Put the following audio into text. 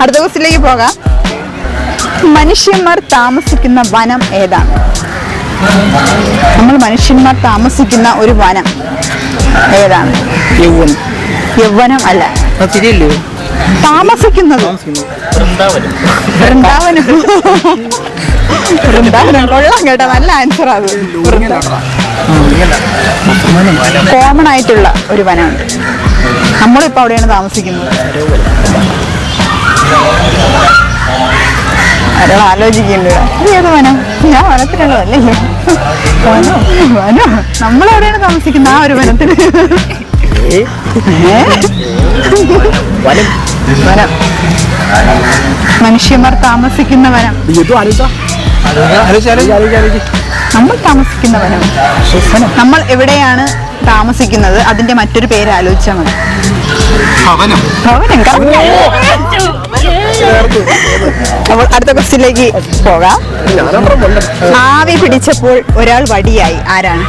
അടുത്ത ക്വസ്റ്റ്യനിലേക്ക് പോകാം. മനുഷ്യന്മാർ താമസിക്കുന്ന വനം ഏതാണ്? നമ്മൾ മനുഷ്യന്മാർ താമസിക്കുന്ന ഒരു വനം ഏതാണ്? യൗവനം അല്ല, താമസിക്കുന്നത് വൃന്ദാവനം. വൃന്ദാവനം കൊള്ളാം കേട്ടോ, നല്ല ആൻസർ അത്. കോമൺ ആയിട്ടുള്ള ഒരു വനമുണ്ട്, നമ്മളിപ്പോ അവിടെയാണ് താമസിക്കുന്നത്. ഒരാൾ ആലോചിക്കുന്നുണ്ട്, ഏത് വനം? ഞാൻ വനത്തിലുള്ളതല്ലേ. വനം നമ്മളെവിടെയാണ് താമസിക്കുന്നത്? ആ ഒരു വനത്തിൽ. വനം, മനുഷ്യന്മാർ താമസിക്കുന്ന വനം, നമ്മൾ താമസിക്കുന്ന വനം. നമ്മൾ എവിടെയാണ് താമസിക്കുന്നത് അതിന്റെ മറ്റൊരു പേര് ആലോചിച്ചാൽ മതി. ഭവനം. അപ്പോൾ അടുത്ത ക്വസ്റ്റ്യനിലേക്ക് പോകാം. ആവി പിടിച്ചപ്പോൾ ഒരാൾ വടിയായി, ആരാണ്?